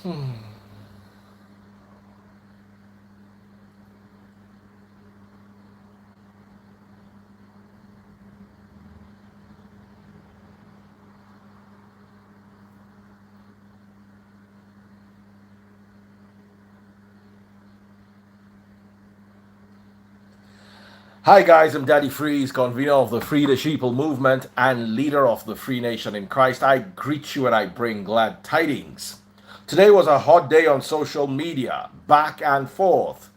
Hi guys, I'm Daddy Freeze, convener of the Free the Sheeple movement and leader of the Free Nation in Christ. I greet you and I bring glad tidings. Today was a hot day on social media, back and forth.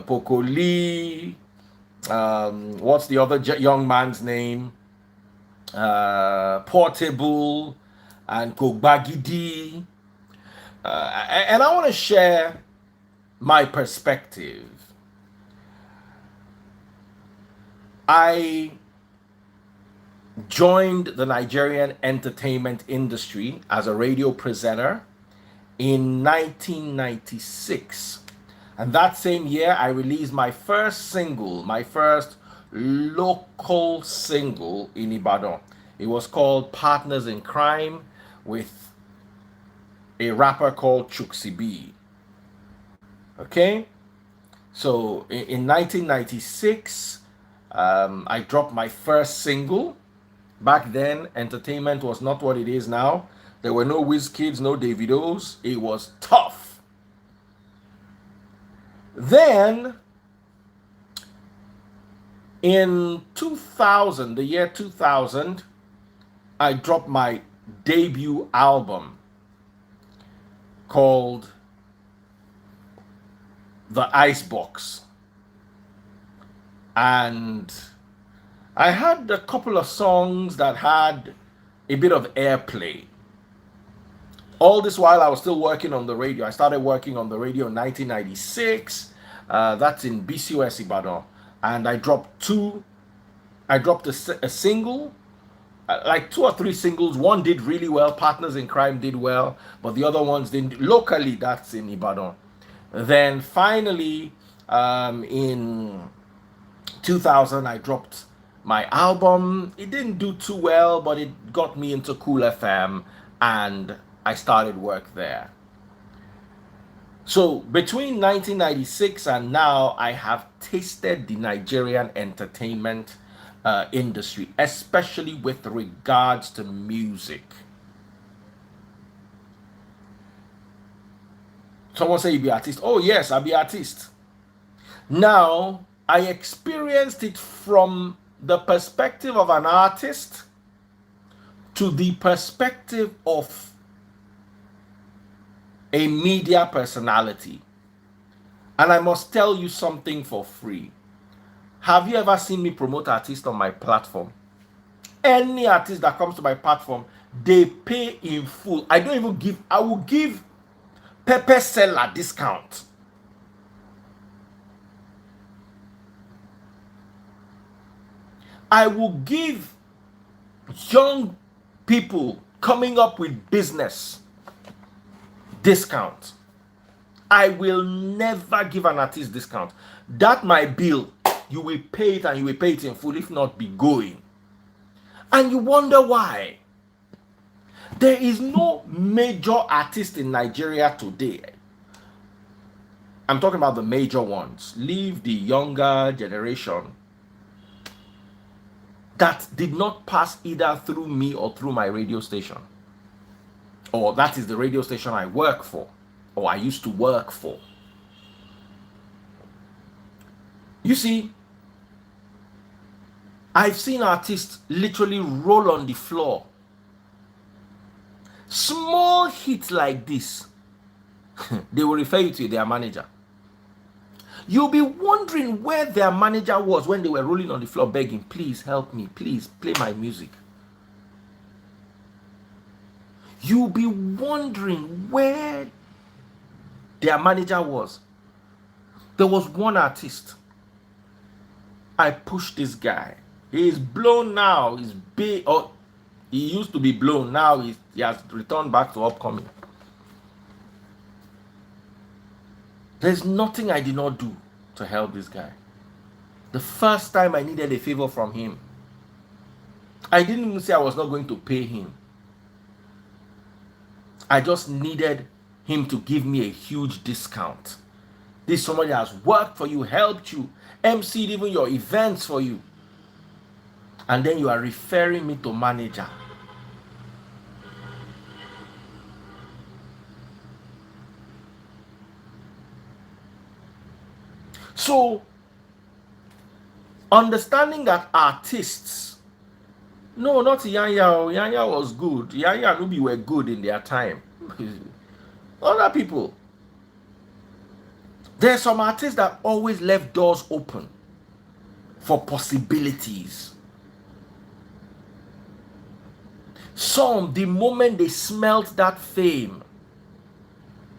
Pokolee, what's the other young man's name? Portable and Kogbagidi. And I want to share my perspective. I joined the Nigerian entertainment industry as a radio presenter in 1996. And that same year, I released my first single, my first local single in Ibadan. It was called Partners in Crime with a rapper called Chuksi B. Okay? So in 1996, I dropped my first single. Back then, entertainment was not what it is now. There were no Wizkids, no Davidos. It was tough. Then, in 2000, the year 2000, I dropped my debut album called The Icebox. And I had a couple of songs that had a bit of airplay. All this while I was still working on the radio. I started working on the radio in 1996. That's in BCOS Ibadan. And I dropped a single, like 2 or 3 singles. One did really well. Partners in Crime did well. But the other ones didn't. Locally, that's in Ibadan. Then finally, in 2000, I dropped my album. It didn't do too well, but it got me into Cool FM and I started work there. So between 1996 and now, I have tasted the Nigerian entertainment industry, especially with regards to music. Someone say you be artist. Oh yes, I be artist. Now, I experienced it from the perspective of an artist to the perspective of a media personality. And I must tell you something for free. Have you ever seen me promote artists on my platform? Any artist that comes to my platform, they pay in full. I will give pepper seller discount. I will give young people coming up with business discount. I will never give an artist discount. That my bill, you will pay it and you will pay it in full, if not be going. And you wonder why. There is no major artist in Nigeria today. I'm talking about the major ones. Leave the younger generation that did not pass either through me or through my radio station. Or that is the radio station I work for, or I used to work for. You see, I've seen artists literally roll on the floor. Small hits like this, they will refer you to their manager. You'll be wondering where their manager was when they were rolling on the floor begging, please help me, please play my music. You'll be wondering where their manager was. There was one artist. I pushed this guy. He is blown now. He's big. Oh, he used to be blown. Now he has returned back to upcoming. There's nothing I did not do to help this guy. The first time I needed a favor from him, I didn't even say I was not going to pay him. I just needed him to give me a huge discount. This somebody has worked for you, helped you, emceed even your events for you. And then you are referring me to manager. So, understanding that artists, no, not Yanya. Yanya was good. Yanya and Nubi were good in their time. Other people. There are some artists that always left doors open for possibilities. Some, the moment they smelt that fame,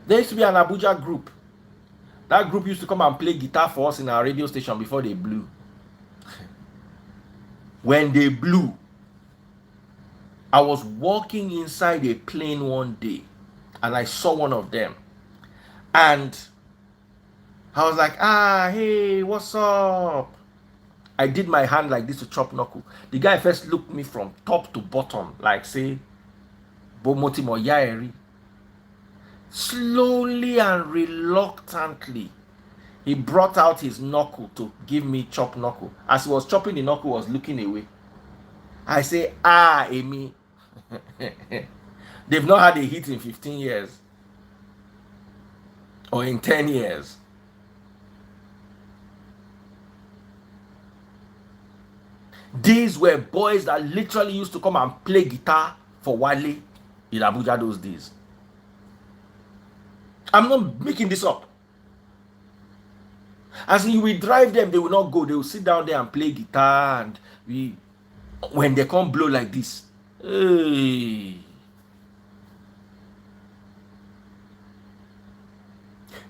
there used to be an Abuja group. That group used to come and play guitar for us in our radio station before they blew. When they blew, I was walking inside a plane one day and I saw one of them. And I was like, hey, what's up? I did my hand like this to chop knuckle. The guy first looked me from top to bottom, like say, Bomoti mo yaeri. Slowly and reluctantly, he brought out his knuckle to give me chop knuckle. As he was chopping the knuckle, was looking away. I say, Amy. They've not had a hit in 15 years. Or in 10 years. These were boys that literally used to come and play guitar for Wale in Abuja those days. I'm not making this up. As you will drive them, they will not go. They will sit down there and play guitar, and when they come blow like this, hey.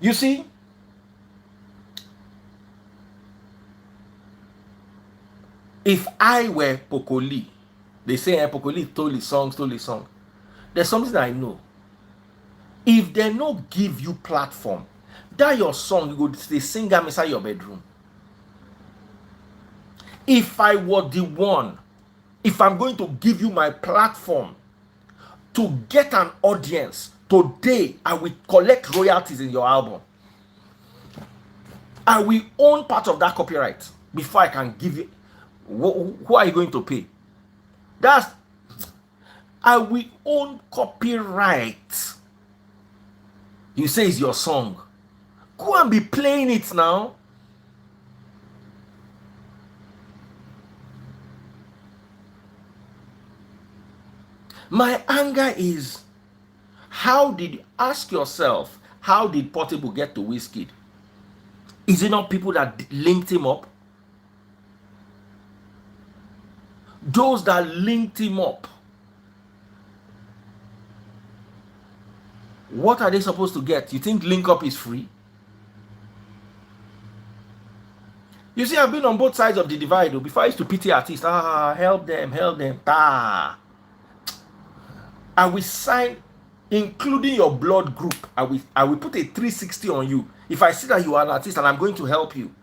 You see, if I were Pokolee, they say Pokolee stole his song. There's something that I know. If they no give you platform, that your song, you go they sing them inside your bedroom. If I were the one, if I'm going to give you my platform to get an audience, today I will collect royalties in your album. I will own part of that copyright before I can give you. Who are you going to pay? I will own copyright. You say it's your song. Go and be playing it now. My anger is, ask yourself, how did Portable get to Wizkid? Is it not people that linked him up? Those that linked him up, what are they supposed to get? You think link up is free? You see, I've been on both sides of the divide. Before I used to pity artists, help them. I will sign, including your blood group. I will put a 360 on you. If I see that you are an artist and I'm going to help you.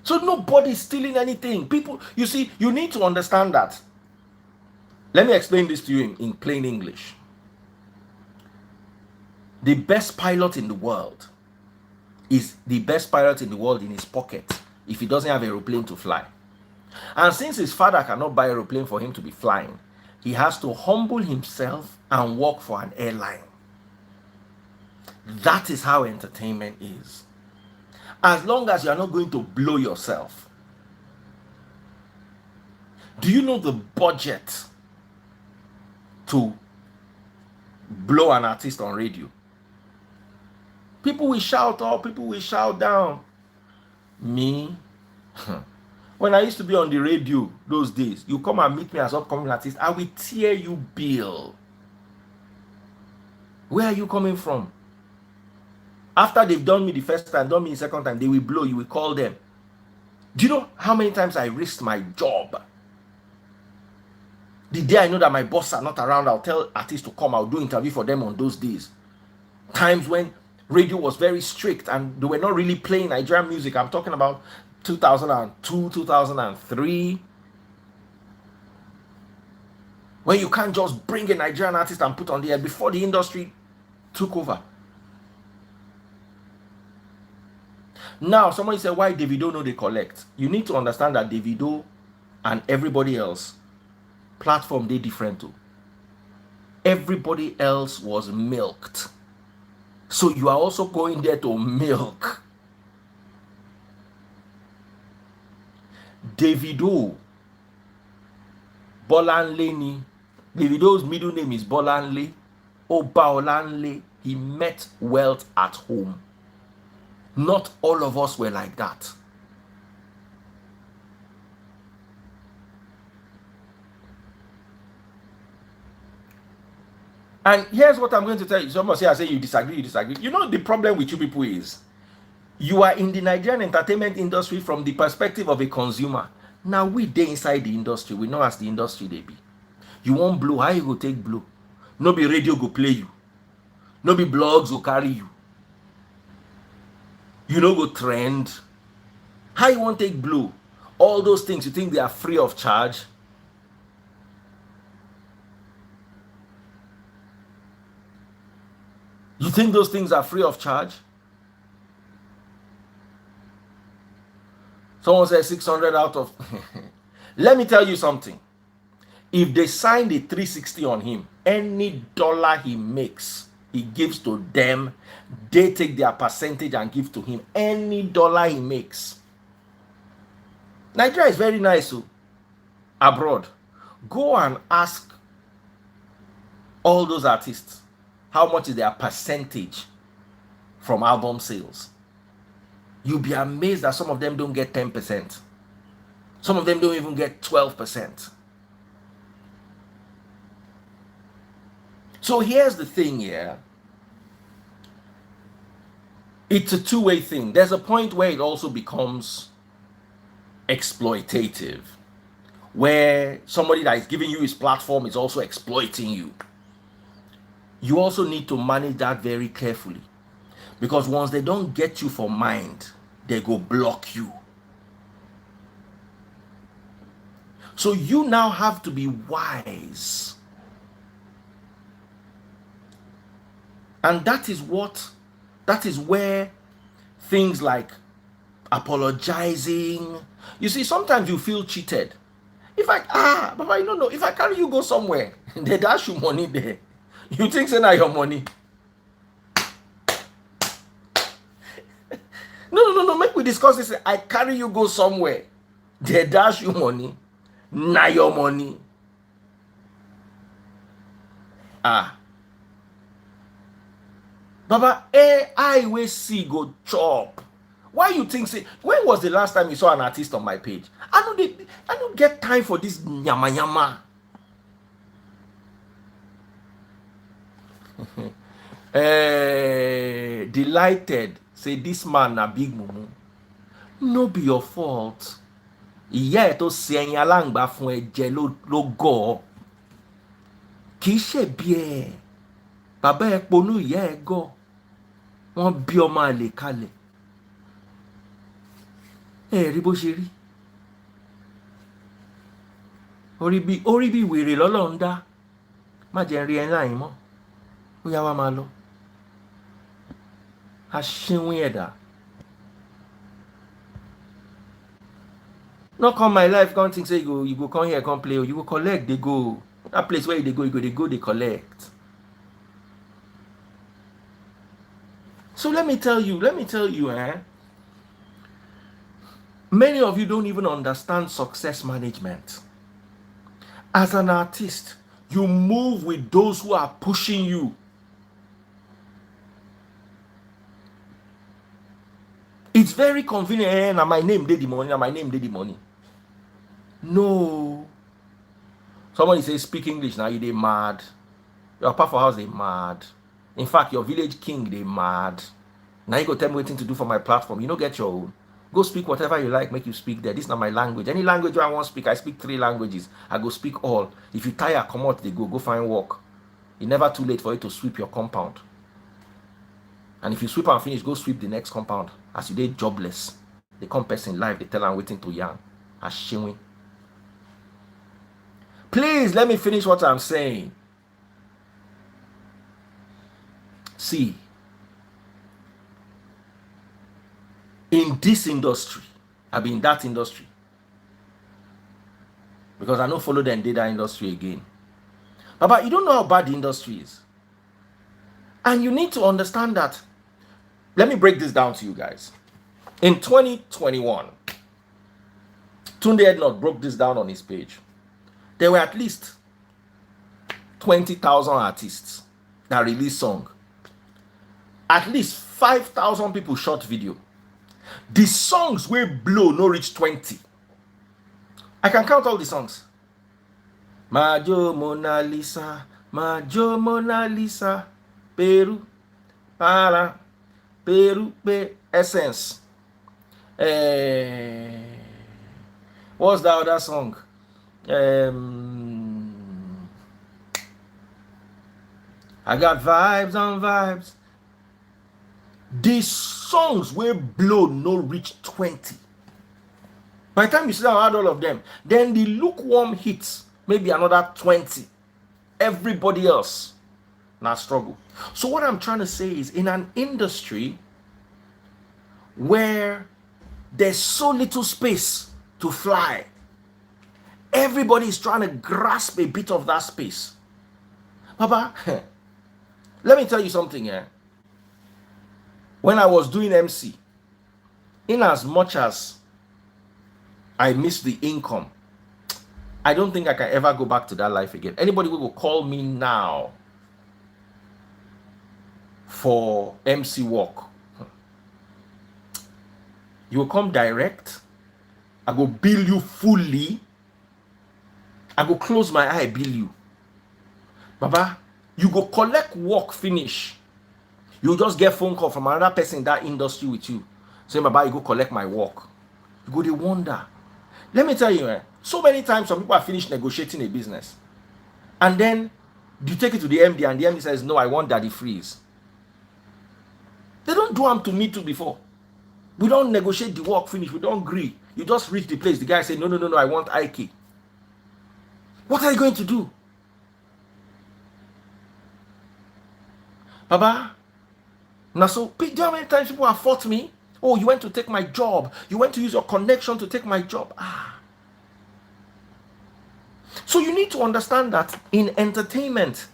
So nobody's stealing anything. People, you see, you need to understand that. Let me explain this to you in plain English. The best pilot in the world is the best pilot in the world in his pocket if he doesn't have an aeroplane to fly. And since his father cannot buy an aeroplane for him to be flying, he has to humble himself and work for an airline. That is how entertainment is. As long as you are not going to blow yourself. Do you know the budget to blow an artist on radio? People will shout up, people will shout down. Me, when I used to be on the radio those days, you come and meet me as upcoming artist, I will tear you bill. Where are you coming from? After they've done me the first time, done me the second time, they will blow, you will call them. Do you know how many times I risked my job? The day I know that my boss are not around, I'll tell artists to come, I'll do interview for them on those days. Times when radio was very strict and they were not really playing Nigerian music. I'm talking about 2002, 2003, when you can't just bring a Nigerian artist and put on the air before the industry took over. Now, somebody said, why Davido no they collect? You need to understand that Davido and everybody else, platform they different too. Everybody else was milked. So you are also going there to milk. Davido, Bolanle ni. Davido's middle name is Bolanle. Obaolanle. He met wealth at home. Not all of us were like that. And here's what I'm going to tell you. Someone say, I say you disagree, you disagree. You know the problem with you people is, you are in the Nigerian entertainment industry from the perspective of a consumer. Now we dey inside the industry. We know as the industry they be. You want blow, how you go take blow? No be radio go play you. No be blogs go carry you. You know go trend. How you want take blow? All those things you think they are free of charge? You think those things are free of charge? Someone says 600 out of... Let me tell you something. If they signed a 360 on him, any dollar he makes, he gives to them. They take their percentage and give to him. Any dollar he makes. Nigeria is very nice too. Abroad. Go and ask all those artists how much is their percentage from album sales. You'll be amazed that some of them don't get 10%. Some of them don't even get 12%. So here's the thing here. It's a two-way thing. There's a point where it also becomes exploitative, where somebody that is giving you his platform is also exploiting you. You also need to manage that very carefully. Because once they don't get you for mind, they go block you. So you now have to be wise. And that is where things like apologizing. You see, sometimes you feel cheated. Baba, you don't know, if I carry you go somewhere, they dash you money there. You think say now your money. No, make we discuss this. I carry you go somewhere. They dash you money. Now your money. Baba, I will see go chop. Why you think say, when was the last time you saw an artist on my page? I don't get time for this nyama nyama. Delighted. Say this man a big mumu. No be your fault. Ìyá ẹ̀ tó ṣe ẹyin aláǹgbá fún ẹ jẹ ló gọ̀. Kì í ṣe bí ẹ. Bàbá ẹ ponú ìyá ẹ gọ̀. Wọ́n bí ọmọ àlè kalẹ̀. Ẹ rí bó ṣe rí. Orí bí wèrè lọ́lọ́run dá. Má jẹ́ rí ẹ láyìn mọ́. Ó yá wá máa lọ. Aṣínwín ẹ̀dá. Not come my life, can't think say you go come here, come play, or you go collect, they go. That place where they go, they collect. So let me tell you, many of you don't even understand success management. As an artist, you move with those who are pushing you. It's very convenient, and my name did the money, No. Somebody says speak English now, they mad. Your papa house, they mad. In fact, your village king, they mad. Now you go tell me what to do for my platform. You don't get your own. Go speak whatever you like, make you speak there. This is not my language. Any language I want to speak, I speak 3 languages. I go speak all. If you tire, come out, they go find work. It's never too late for you to sweep your compound. And if you sweep and finish, go sweep the next compound as you did jobless. they come person live, they tell them waiting to yarn. Ashimwe. Please let me finish what I'm saying. See, in this industry, I've been in that industry, because I don't follow them data industry again. But you don't know how bad the industry is. And you need to understand that. Let me break this down to you guys. In 2021, Tunde Ednut broke this down on his page. There were at least 20,000 artists that released song. At least 5,000 people shot video. The songs will blow no reach 20. I can count all the songs. Majo Mona Lisa, Majo Mona Lisa, Peru, Para, Peru, Essence. What's the other song? I got vibes on vibes. These songs will blow no reach 20. By the time you sit down and add all of them, then the lukewarm hits maybe another 20. Everybody else now struggle. So what I'm trying to say is, in an industry where there's so little space to fly, everybody is trying to grasp a bit of that space. Papa, let me tell you something here. When I was doing MC, in as much as I miss the income, I don't think I can ever go back to that life again. Anybody who will call me now for MC work, you will come direct. I go bill you fully. I go close my eye, bill you. Baba, you go collect work finish. You just get phone call from another person in that industry with you. Say, Baba, you go collect my work. You go, they wonder. Let me tell you, so many times some people are finished negotiating a business. And then you take it to the MD and the MD says, no, I want daddy freeze. They don't do them to me too before. We don't negotiate the work finish. We don't agree. You just reach the place. The guy say, no, I want IK. What are you going to do? Baba, now so, do you know how many times people have fought me? Oh, you went to take my job. You went to use your connection to take my job. So you need to understand that in entertainment,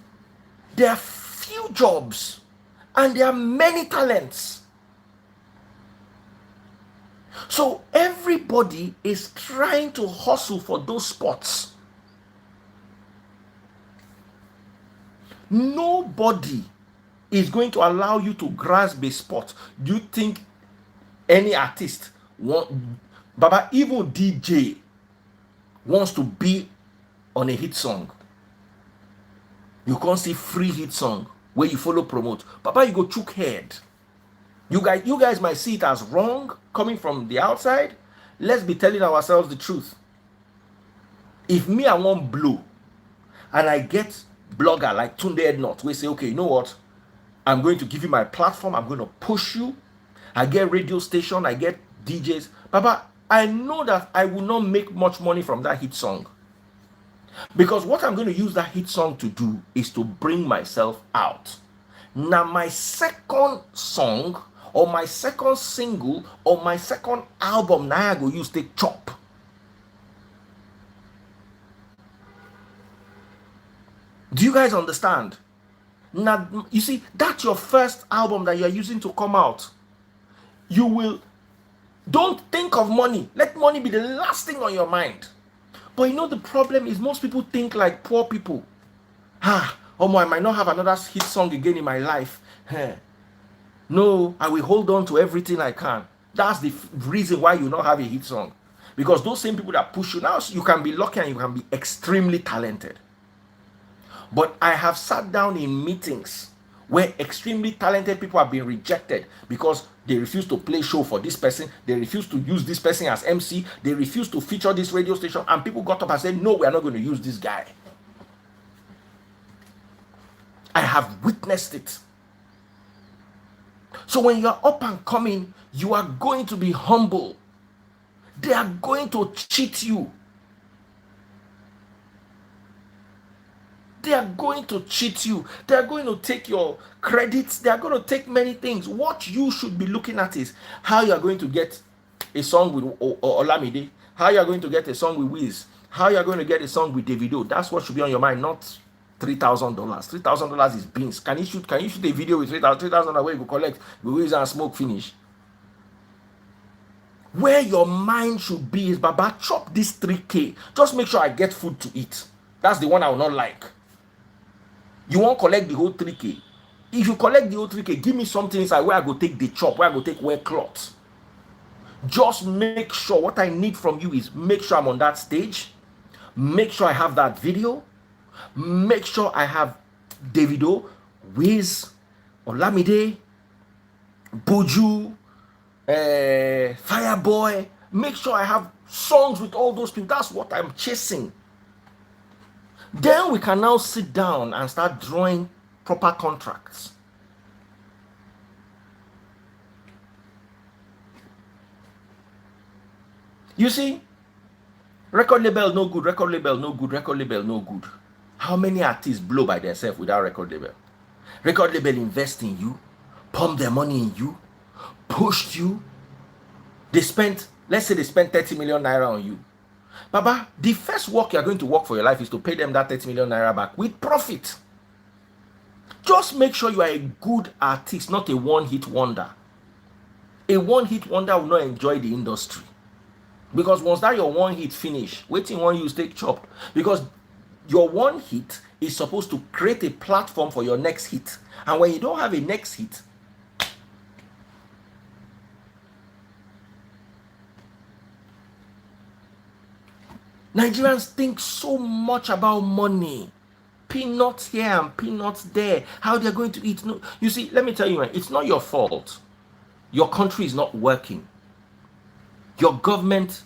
there are few jobs and there are many talents. So everybody is trying to hustle for those spots. Nobody is going to allow you to grasp a spot. Do you think any artist Baba, even DJ wants to be on a hit song? You can't see free hit song where you follow promote. Baba, you go chook head. You guys might see it as wrong coming from the outside. Let's be telling ourselves the truth. If me, I want blow, and I get blogger like Tunde Ednut, we say, okay, you know what? I'm going to give you my platform. I'm going to push you. I get radio station. I get DJs. Baba, I know that I will not make much money from that hit song. Because what I'm going to use that hit song to do is to bring myself out. Now, my second song, or my second single, or my second album, now I go use take chop. Do you guys understand? Now, you see, that's your first album that you're using to come out. You will, don't think of money. Let money be the last thing on your mind. But you know the problem is most people think like poor people. I might not have another hit song again in my life. No, I will hold on to everything I can. That's the reason why you not have a hit song. Because those same people that push you now, you can be lucky and you can be extremely talented. But I have sat down in meetings where extremely talented people have been rejected because they refuse to play show for this person. They refuse to use this person as MC. They refuse to feature this radio station. And people got up and said, no, we are not going to use this guy. I have witnessed it. So when you are up and coming, you are going to be humble. They are going to cheat you. They are going to cheat you. They are going to take your credits. They are going to take many things. What you should be looking at is how you are going to get a song with Olamide, how you are going to get a song with Wiz, how you are going to get a song with Davido. That's what should be on your mind, not $3,000. $3,000 is beans. Can you shoot a video with $3,000 where you go collect with Wiz and smoke finish? Where your mind should be is, Baba, chop this 3K. Just make sure I get food to eat. That's the one I will not like. You won't collect the whole 3K. If you collect the whole 3K, give me something inside where I go take the chop, where I go take wear clothes. Just make sure what I need from you is make sure I'm on that stage. Make sure I have that video. Make sure I have Davido, Wiz, Olamide, Buju, Fireboy. Make sure I have songs with all those people. That's what I'm chasing. Then we can now sit down and start drawing proper contracts. You see, record label no good, record label no good, record label no good. How many artists blow by themselves without record label? Record label invest in you, pump their money in you, pushed you. They spent, let's say they spent 30 million naira on you. Baba, the first work you're going to work for your life is to pay them that 30 million naira back with profit. Just make sure you are a good artist, not a one-hit wonder. A one-hit wonder will not enjoy the industry. Because once that your one hit finish, waiting one you take chopped. Because your one hit is supposed to create a platform for your next hit. And when you don't have a next hit, Nigerians think so much about money. Peanuts here and peanuts there. How they're going to eat. No, you see, let me tell you, it's not your fault. Your country is not working. Your government,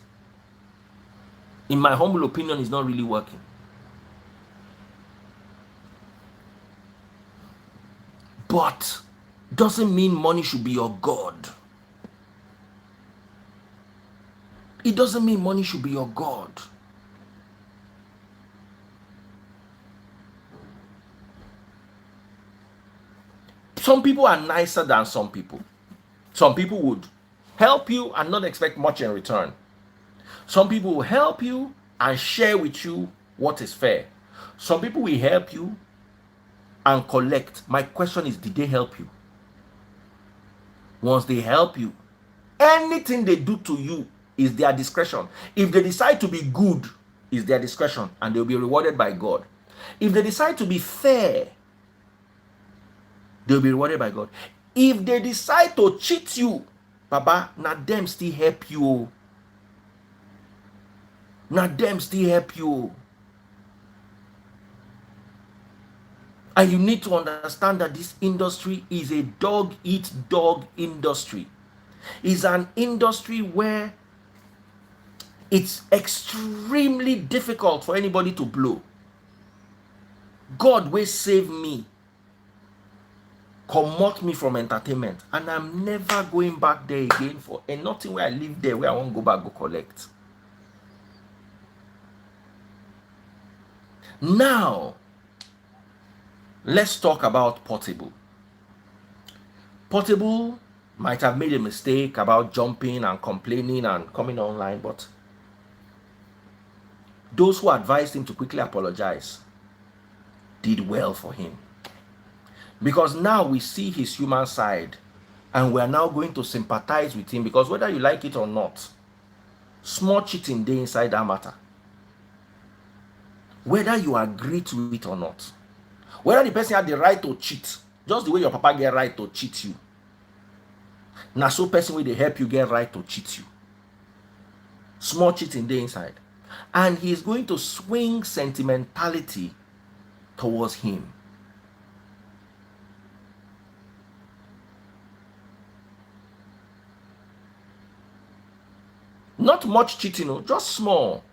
in my humble opinion, is not really working. But doesn't mean money should be your God. It doesn't mean money should be your God. Some people are nicer than some people. Some people would help you and not expect much in return. Some people will help you and share with you what is fair. Some people will help you and collect. My question is, did they help you? Once they help you, anything they do to you is their discretion. If they decide to be good, is their discretion and they'll be rewarded by God. If they decide to be fair, they'll be rewarded by God. If they decide to cheat you, Baba, na them still help you. Na them still help you. And you need to understand that this industry is a dog-eat-dog industry. It's an industry where it's extremely difficult for anybody to blow. God will save me, comot me from entertainment, and I'm never going back there again for and nothing where I live there where I won't go back go collect. Now, let's talk about Portable. Portable might have made a mistake about jumping and complaining and coming online, but those who advised him to quickly apologize did well for him. Because now we see his human side and we are now going to sympathize with him, because whether you like it or not, small cheating dey inside that matter. Whether you agree to it or not, whether the person had the right to cheat, just the way your papa get right to cheat you, now so person will they help you get right to cheat you. Small cheating dey inside, and he's going to swing sentimentality towards him. Not much cheating, just small.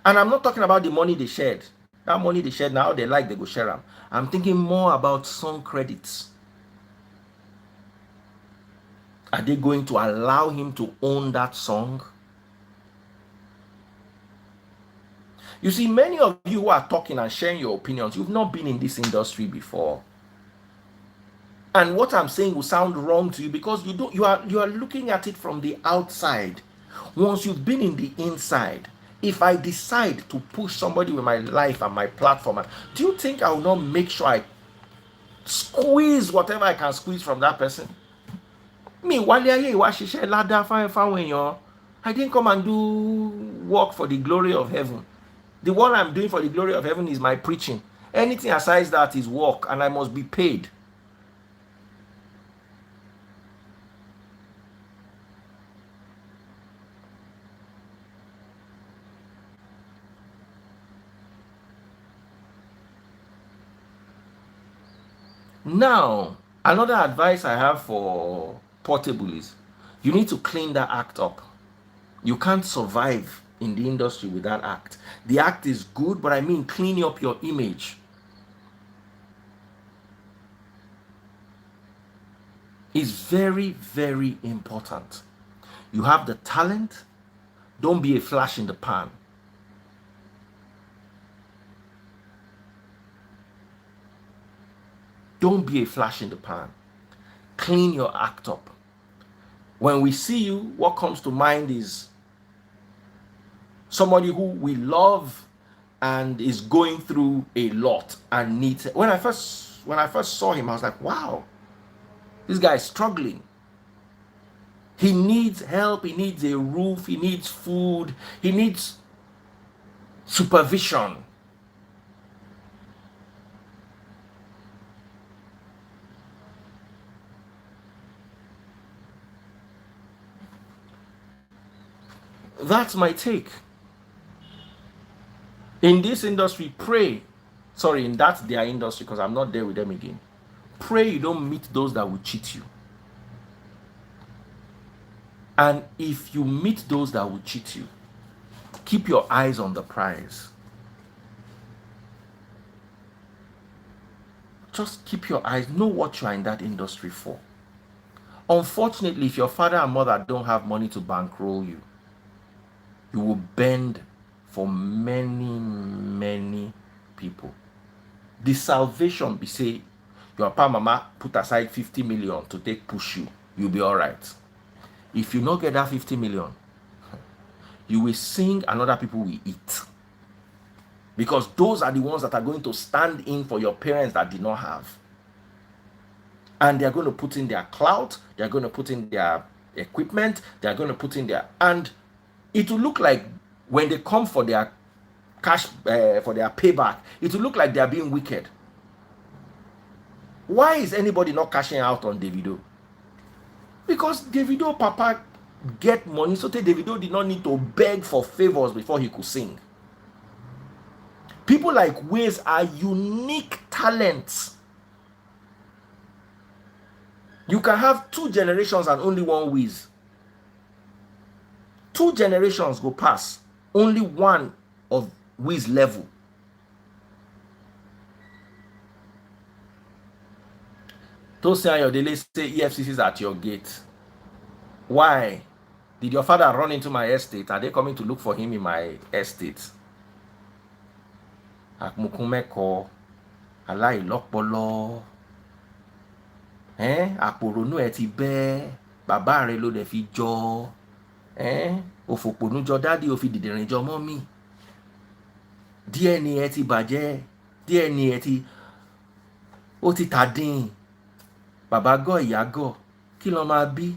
And I'm not talking about the money they shared. That money they shared, now they like, they go share them. I'm thinking more about song credits. Are they going to allow him to own that song? You see, many of you who are talking and sharing your opinions, you've not been in this industry before. And what I'm saying will sound wrong to you because you are looking at it from the outside. Once you've been in the inside, if I decide to push somebody with my life and my platform, do you think I will not make sure I squeeze whatever I can squeeze from that person? Me, I didn't come and do work for the glory of heaven. The one I'm doing for the glory of heaven is my preaching. Anything aside that is work, and I must be paid. Now, another advice I have for Portable is you need to clean that act up. You can't survive in the industry with that act. The act is good, but I mean clean up your image. It's very, very important. You have the talent. Don't be a flash in the pan. Don't be a flash in the pan. Clean your act up. When we see you, what comes to mind is somebody who we love and is going through a lot and needs. When I first saw him, I was like, wow, this guy is struggling. He needs help. He needs a roof. He needs food. He needs supervision. That's my take. In this industry, pray. Sorry, in that's their industry because I'm not there with them again. Pray you don't meet those that will cheat you. And if you meet those that will cheat you, keep your eyes on the prize. Just keep your eyes, know what you are in that industry for. Unfortunately, if your father and mother don't have money to bankroll you, you will bend for many, many people. The salvation be say, your papa mama put aside 50 million to take push you, you'll be all right. If you not get that 50 million, you will sing and other people will eat. Because those are the ones that are going to stand in for your parents that did not have. And they're going to put in their clout, they're going to put in their equipment, they're going to put in their... And it will look like when they come for their cash, for their payback, it will look like they are being wicked. Why is anybody not cashing out on Davido? Because Davido papa get money, so Davido did not need to beg for favors before he could sing. People like Wiz are unique talents. You can have 2 generations and only one Wiz. 2 generations go past, only one of Wiz level. Those say your daily say EFCC is at your gate. Why? Did your father run into my estate? Are they coming to look for him in my estate? Akmukumeko, aláìlọ́pọlọ. Àpòrònú ẹ ti bẹ́, bàbá rẹ ló dẹ̀ fi jọ. Òfòpònú jọ dádì, ó fi dìdìrìn jọ mọ́mì. Díẹ̀ ni ẹ ti bàjẹ́, díẹ̀ ni ẹ ti ó ti tàdín. Bàbá gọ̀ ìyá gọ̀, kí ló máa bí?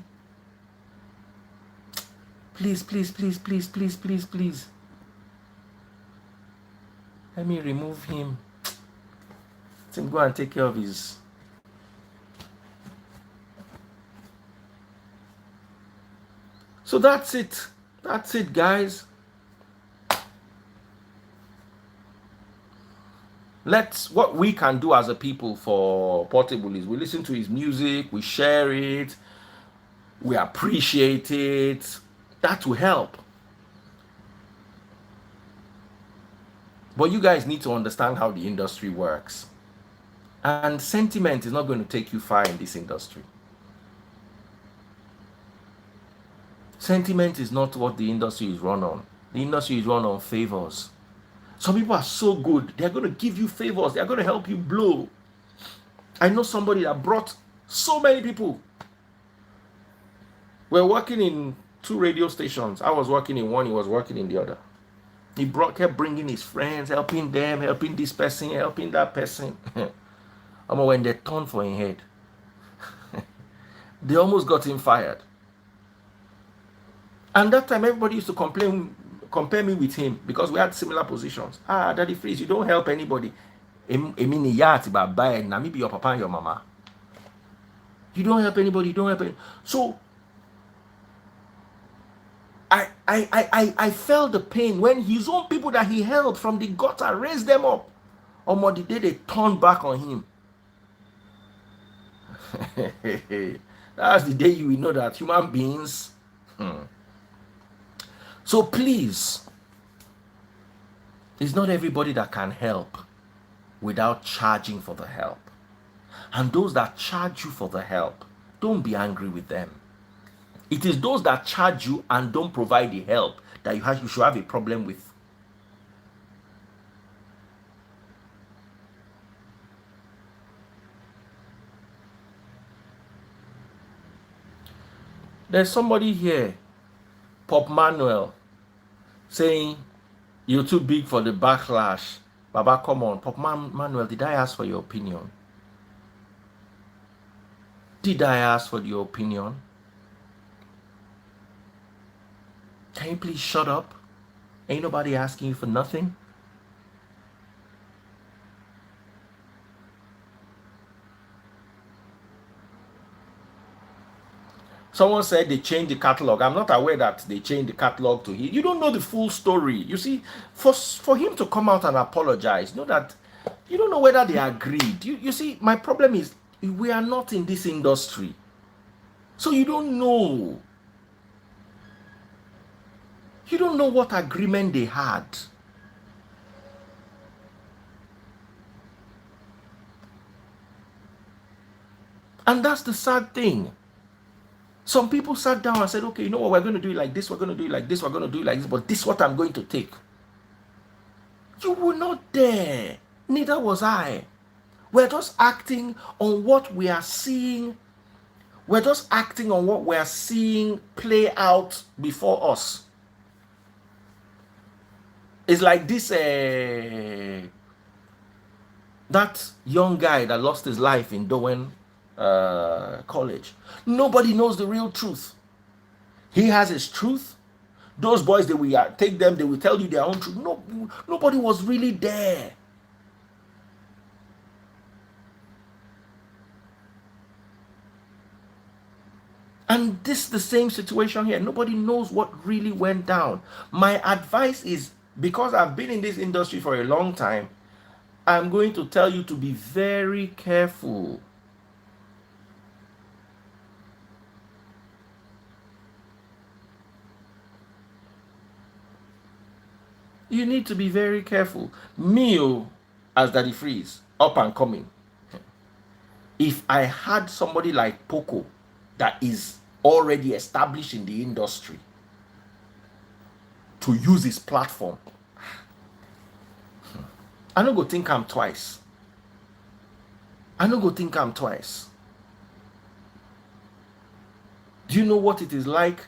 Please, please, please, please, please, please, please. Let me remove him. Let him go and take care of his... So that's it. That's it, guys. What we can do as a people for Portable is we listen to his music, we share it, we appreciate it. That will help. But you guys need to understand how the industry works. And sentiment is not going to take you far in this industry. Sentiment is not what the industry is run on. The industry is run on favors. Some people are so good. They're going to give you favors. They're going to help you blow. I know somebody that brought so many people. We're working in 2 radio stations. I was working in one. He was working in the other. He kept bringing his friends, helping them, helping this person, helping that person. When they turned for him head, they almost got him fired. And that time, everybody used to compare me with him because we had similar positions. Daddy Freeze, you don't help anybody. I mean, be your papa and your mama. You don't help anybody. You don't help anybody. So I felt the pain when his own people that he helped from the gutter raised them up. The day they turned back on him. That's the day you will know that human beings. So please, it's not everybody that can help without charging for the help. And those that charge you for the help, don't be angry with them. It is those that charge you and don't provide the help that you should have a problem with. There's somebody here, Pop Manuel, saying, you're too big for the backlash. Baba, come on. Pop Manuel, did I ask for your opinion? Did I ask for your opinion? Can you please shut up? Ain't nobody asking you for nothing. Someone said they changed the catalog. I'm not aware that they changed the catalog to him. You don't know the full story. You see, for him to come out and apologize, know that you don't know whether they agreed. You see, my problem is we are not in this industry. So you don't know. You don't know what agreement they had. And that's the sad thing. Some people sat down and said, okay, you know what, we're going to do it like this, we're going to do it like this, we're going to do it like this, but this is what I'm going to take. You were not there. Neither was I. We're just acting on what we are seeing. We're just acting on what we are seeing play out before us. It's like this, that young guy that lost his life in Dowen College. Nobody knows the real truth. He has his truth. Those boys, they will take them, they will tell you their own truth. No, nobody was really there. And this is the same situation here. Nobody knows what really went down. My advice is, because I've been in this industry for a long time, I'm going to tell you to be very careful. You need to be very careful. Me, as Daddy Freeze, up and coming. If I had somebody like Poco that is already established in the industry to use his platform, I don't go think I'm twice. Do you know what it is like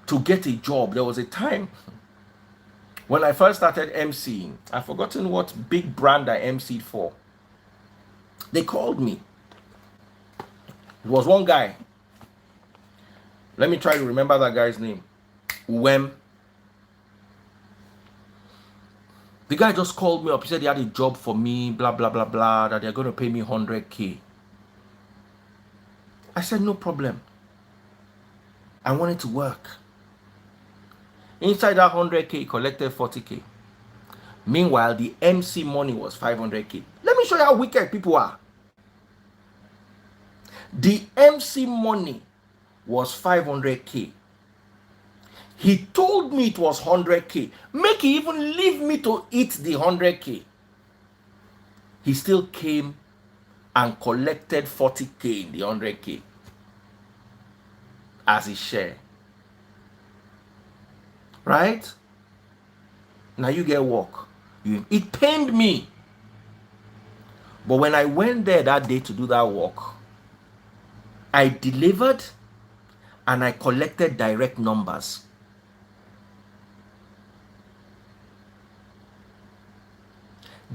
to get a job? There was a time when I first started emceeing. I've forgotten what big brand I emceed for. They called me. It was one guy. Let me try to remember that guy's name. Wem. The guy just called me up. He said he had a job for me, blah, blah, blah, blah, that they're going to pay me 100K. I said, no problem. I wanted to work. Inside that 100K, he collected 40K. Meanwhile, the MC money was 500K. Let me show you how wicked people are. The MC money was 500K. He told me it was 100K. Make he even leave me to eat the 100K. He still came and collected 40K in the 100K as his share. Right? Now you get work. It pained me. But when I went there that day to do that work, I delivered and I collected direct numbers.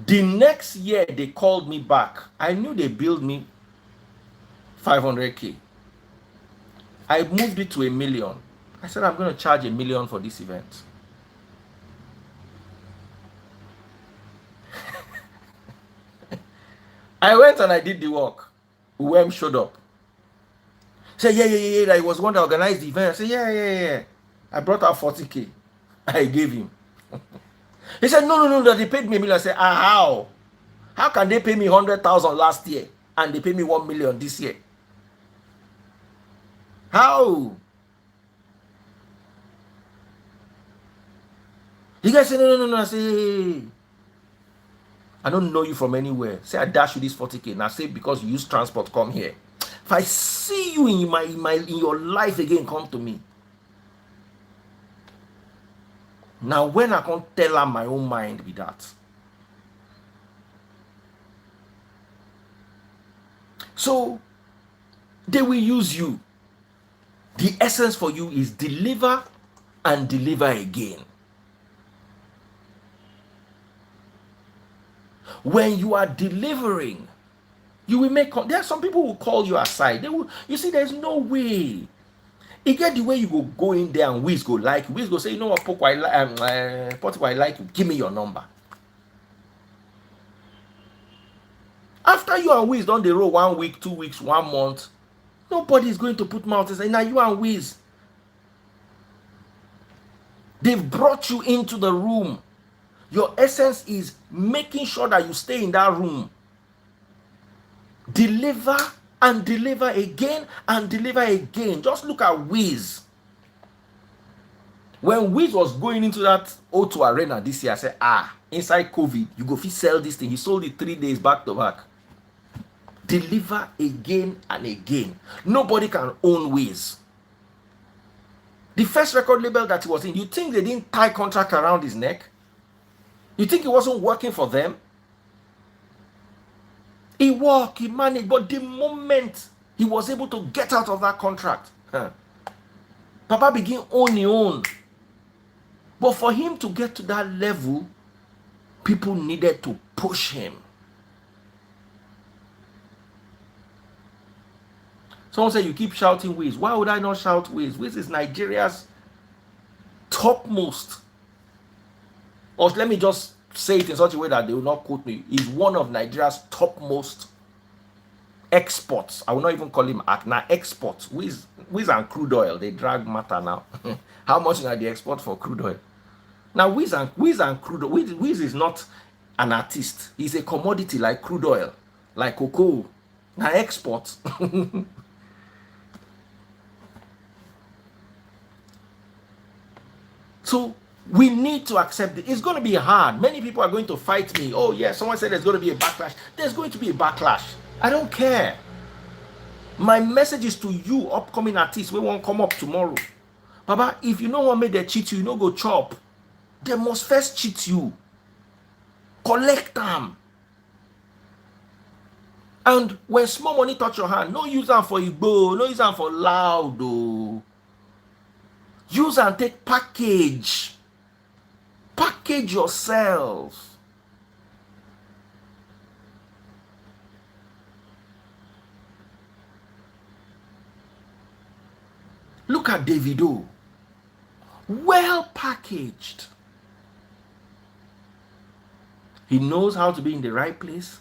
The next year they called me back. I knew they billed me 500K. I moved it to $1 million. I said, I'm going to charge $1 million for this event. I went and I did the work. UM showed up. Said, yeah. I was one that organized the event. I said, yeah. I brought out 40K. I gave him. He said, no, that they paid me $1 million. I said, how? How can they pay me 100,000 last year and they pay me 1 million this year? How? You guys say, no. I say, I don't know you from anywhere. Say, I dash you this 40K. Now say, because you use transport, come here. If I see you in your life again, come to me. Now, when I can't tell her my own mind with that. So, they will use you. The essence for you is deliver and deliver again. When you are delivering, you will make. There are some people who will call you aside. They will. You see, there's no way. You get the way you go in there and Wiz go like you. Wiz go say, you know what, Pokolee, I like you. Give me your number. After you and Wiz don't they roll 1 week, 2 weeks, 1 month, nobody is going to put mouth and say, now you and Wiz. They've brought you into the room. Your essence is making sure that you stay in that room. Deliver and deliver again and deliver again. Just look at Wiz. When Wiz was going into that O2 Arena this year, I said, inside COVID, you go fit sell this thing. He sold it 3 days back to back. Deliver again and again. Nobody can own Wiz. The first record label that he was in, you think they didn't tie contract around his neck? You think it wasn't working for them? He worked, he managed, but the moment he was able to get out of that contract, Papa began on his own. But for him to get to that level, people needed to push him. Someone said, you keep shouting Wiz. Why would I not shout Wiz? Wiz is Nigeria's topmost. Or let me just say it in such a way that they will not quote me. He's one of Nigeria's topmost exports. I will not even call him now exports. Wiz and crude oil, they drag matter now. How much are they export for crude oil? Now Wiz and crude oil. Wiz is not an artist. He's a commodity like crude oil, like cocoa. Now exports. So we need to accept it. It's going to be hard. Many people are going to fight me. Oh, yeah, someone said there's going to be a backlash. There's going to be a backlash. I don't care. My message is to you, upcoming artists, we won't come up tomorrow. Baba, if you know what made them cheat you, you know go chop. They must first cheat you. Collect them. And when small money touch your hand, no use them for Igbo, no use them for loud. Oh. Use and take package. Package yourself. Look at Davido. Well packaged. He knows how to be in the right place,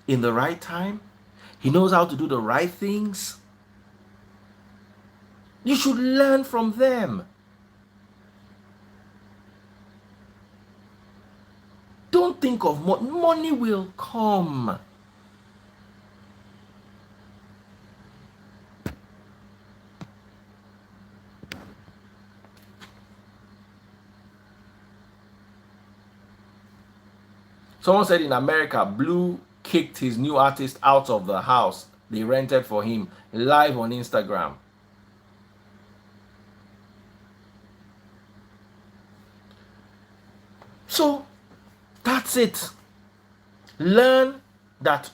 in the right time. He knows how to do the right things. You should learn from them. Don't think of money. Money will come. Someone said in America, Blue kicked his new artist out of the house they rented for him live on Instagram. So that's it. Learn that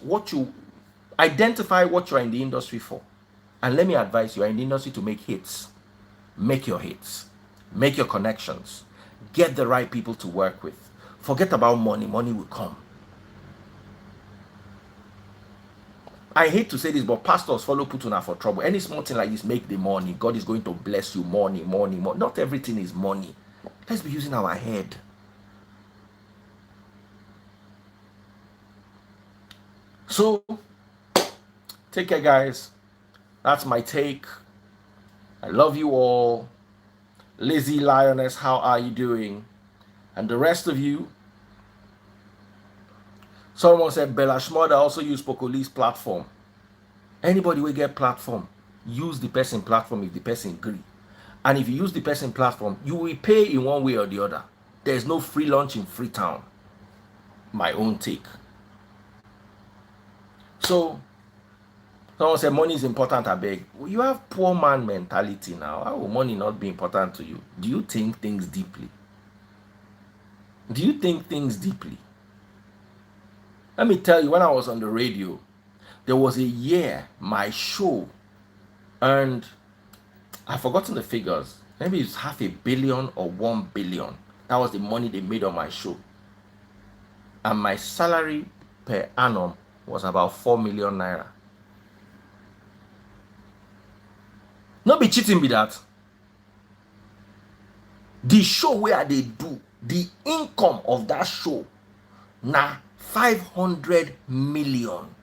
identify what you're in the industry for. And let me advise you, you're in the industry to make hits. Make your hits. Make your connections. Get the right people to work with. Forget about money. Money will come. I hate to say this, but pastors follow Putuna for trouble. Any small thing like this, make the money. God is going to bless you. Money, money, money. Not everything is money. Let's be using our head. So, take care, guys. That's my take. I love you all. Lizzie Lioness, how are you doing? And the rest of you. Someone said Bella Shmurda also use Pokolee's platform. Anybody will get platform. Use the person platform if the person agree. And if you use the person platform, you will pay in one way or the other. There's no free lunch in Freetown. My own take. So, someone said money is important, I beg. You have poor man mentality now. How will money not be important to you? Do you think things deeply? Do you think things deeply? Let me tell you, when I was on the radio, there was a year my show earned, I've forgotten the figures, maybe it's 500 million or 1 billion. That was the money they made on my show. And my salary per annum was about 4 million naira. Not be cheating be that. The show where they do, the income of that show, na 500 million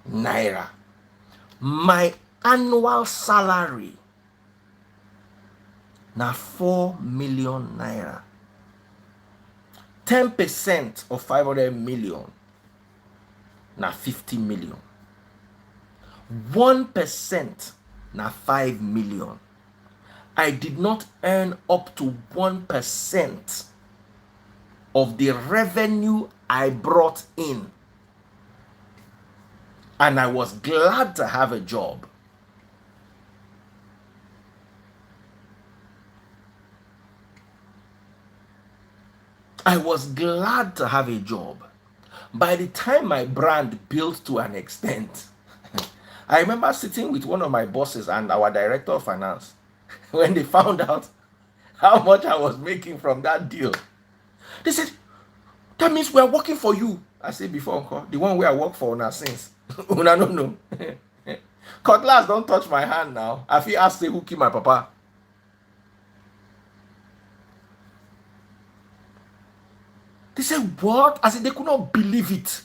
naira. My annual salary, na 4 million naira. 10% of 500 million, na 50 million. 1% na 5 million. I did not earn up to 1% of the revenue I brought in. And I was glad to have a job. I was glad to have a job. By the time my brand built to an extent, I remember sitting with one of my bosses and our director of finance when they found out how much I was making from that deal. They said, that means we are working for you. I said before, Uncle, the one where I work for now since. Una no no. Cutlass, don't touch my hand now. I feel asked who killed my papa. They said, what? I said, they could not believe it.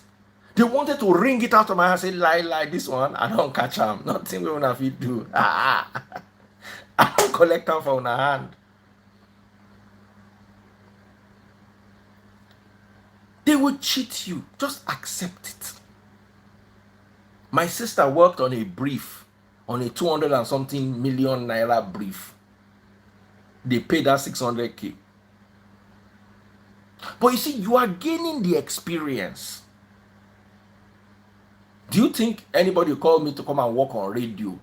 They wanted to wring it out of my hand. I said, lie, this one, I don't catch them. Nothing we wanna fit do. I don't collect them from our hand. They will cheat you. Just accept it. My sister worked on a brief, on a 200 and something million naira brief. They paid her 600K. But you see, you are gaining the experience. Do you think anybody will call me to come and work on radio?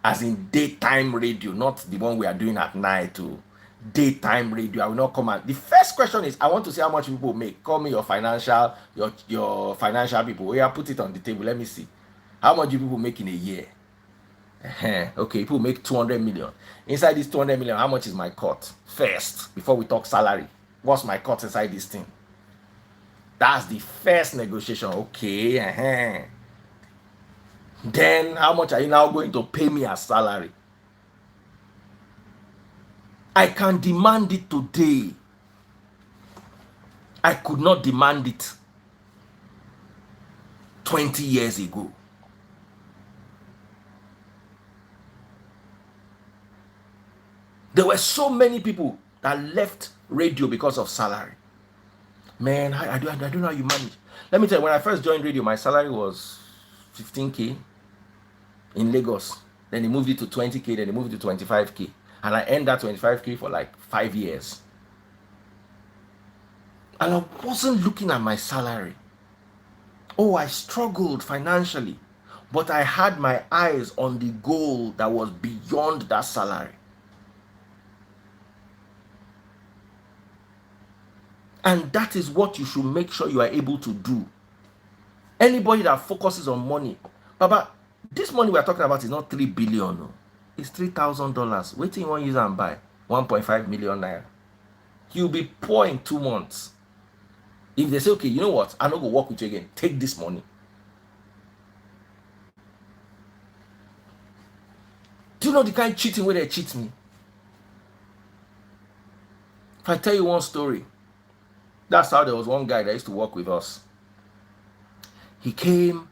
As in daytime radio, not the one we are doing at night to daytime radio. I will not come and the first question is, I want to see how much people make. Call me your financial people. Yeah, put it on the table. Let me see. How much do people make in a year? Okay, people make 200 million. Inside this 200 million, how much is my cut? First, before we talk salary. What's my cut inside this thing? That's the first negotiation. Okay. Then, how much are you now going to pay me as salary? I can demand it today. I could not demand it 20 years ago. There were so many people that left radio because of salary. Man, I don't know how you manage. Let me tell you, when I first joined radio, my salary was 15K in Lagos. Then they moved it to 20K, then they moved it to 25K. And I earned that 25K for like 5 years. And I wasn't looking at my salary. Oh, I struggled financially. But I had my eyes on the goal that was beyond that salary. And that is what you should make sure you are able to do. Anybody that focuses on money, Baba, this money we are talking about is not 3 billion. No. It's $3,000. Wait till you want to use and buy 1.5 million naira. You'll be poor in 2 months. If they say, okay, you know what? I'm not going to work with you again. Take this money. Do you know the kind of cheating where they cheat me? If I tell you one story, that's how there was one guy that used to work with us. He came,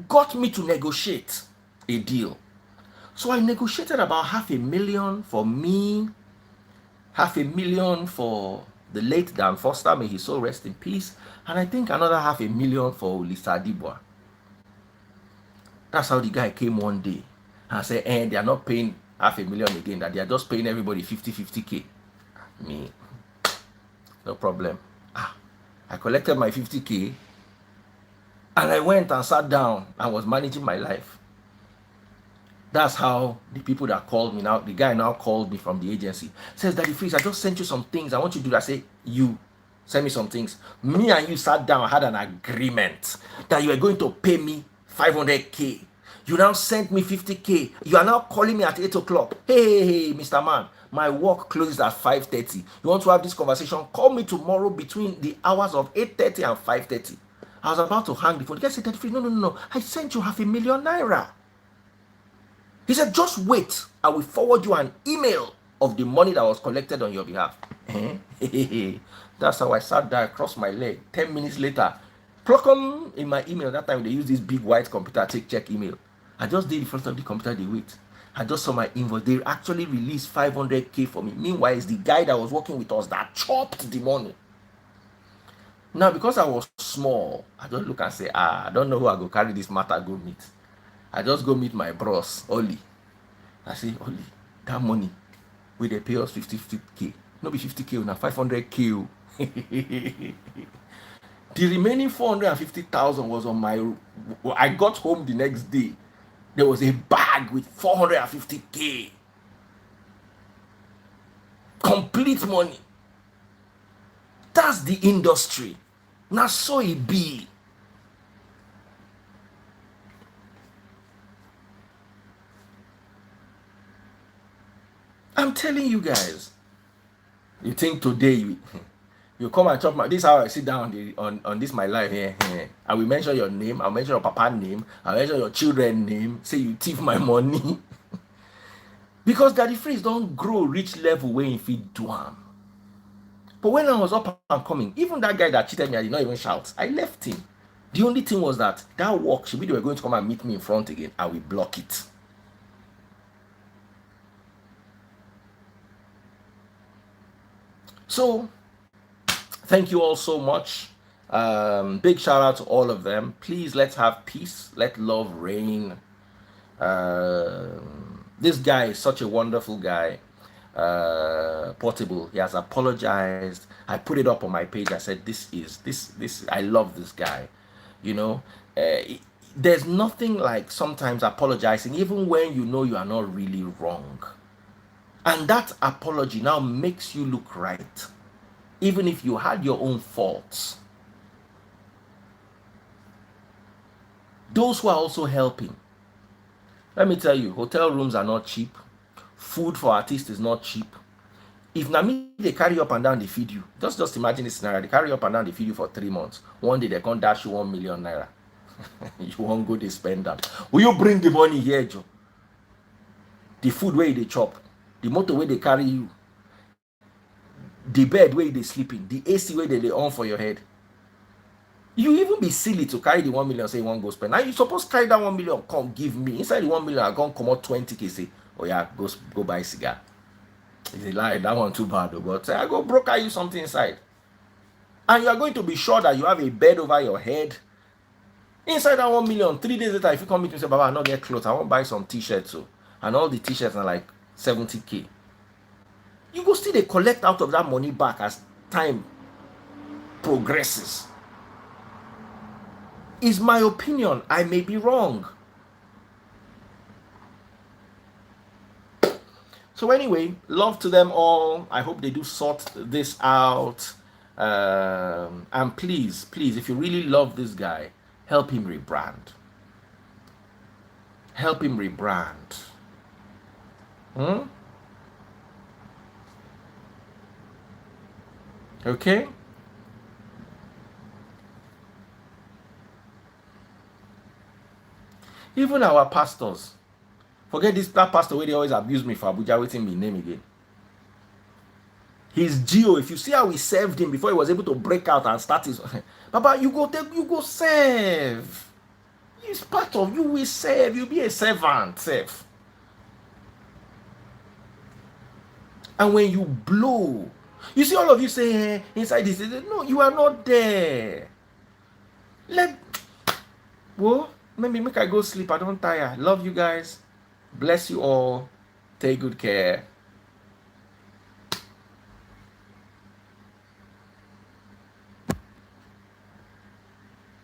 got me to negotiate a deal. So I negotiated about $500,000 for me, $500,000 for the late Dan Foster, may his soul rest in peace, and I think another $500,000 for Lisa Adibwa. That's how the guy came one day and said, they are not paying $500,000 again, that they are just paying everybody 50K. Me, no problem. I collected my 50K and I went and sat down and was managing my life. That's how the people that called me now, the guy now called me from the agency, says, Daddy Freeze, I just sent you some things. I want you to do that. I say, you send me some things. Me and you sat down, had an agreement that you are going to pay me 500K. You now sent me 50K. You are now calling me at 8 o'clock. Hey, Mr. Man, my work closes at 5:30. You want to have this conversation? Call me tomorrow between the hours of 8:30 and 5:30. I was about to hang the phone. The guy said, Daddy Freeze, no. I sent you $500,000 naira. He said, just wait. I will forward you an email of the money that was collected on your behalf. That's how I sat there, crossed my leg. 10 minutes later, clock on in my email. That time they use this big white computer, take check email. I just did in front of the computer, they wait. I just saw my invoice. They actually released 500K for me. Meanwhile, it's the guy that was working with us that chopped the money. Now, because I was small, I just look and say, I don't know who I go carry this matter, go meet. I just go meet my bros, Oli. I say, Oli, that money, will they pay us 50K? No be 50K, now 500K. The remaining 450,000 was on my, I got home the next day. There was a bag with 450K. Complete money. That's the industry. Now so it be. I'm telling you guys. You think today you come and chop my, this is how I sit down on this my life here. I will mention your name, I'll mention your papa name, I'll mention your children name, say you thief my money. Because Daddy Freeze don't grow reach level where he fit do am. But when I was up and coming, even that guy that cheated me, I did not even shout. I left him. The only thing was that work, should be they were going to come and meet me in front again, I will block it. So, thank you all so much. Big shout out to all of them. Please, let's have peace. Let love reign. This guy is such a wonderful guy. Portable. He has apologized. I put it up on my page. I said, this. I love this guy. You know, there's nothing like sometimes apologizing, even when you know you are not really wrong. And that apology now makes you look right, even if you had your own faults. Those who are also helping. Let me tell you, hotel rooms are not cheap. Food for artists is not cheap. If Nami, they carry up and down, they feed you. Just imagine this scenario. They carry up and down, they feed you for 3 months. One day, they can't dash you 1 million naira. You won't go, they spend that. Will you bring the money here, Joe? The food where they chop. The motor where they carry you, the bed where they sleeping, the AC where they lay on for your head. You even be silly to carry the 1 million, say you want to go spend. Now you supposed to carry that 1 million, come give me. Inside the 1 million, I go come out 20K, say, oh yeah, go buy a cigar. It's a lie, that one too bad, but say, I go broker you something inside. And you are going to be sure that you have a bed over your head. Inside that 1 million, 3 days later, if you come meet me and say, Baba, I not get clothes, I want to buy some t-shirts. So, and all the t-shirts are like 70K. You go still they collect out of that money back as time progresses. Is my opinion. I may be wrong. So anyway, love to them all. I hope they do sort this out. And please, please, if you really love this guy, help him rebrand. Help him rebrand. Hmm? Okay? Even our pastors. Forget this, that pastor where they always abuse me for Abuja waiting me name again. His Geo, if you see how we served him before he was able to break out and start his Baba, you go serve. It's part of you will serve. You be a servant, serve. And when you blow, you see all of you say inside this, no, you are not there. Let well, maybe make I go sleep. I don't tire. Love you guys. Bless you all. Take good care.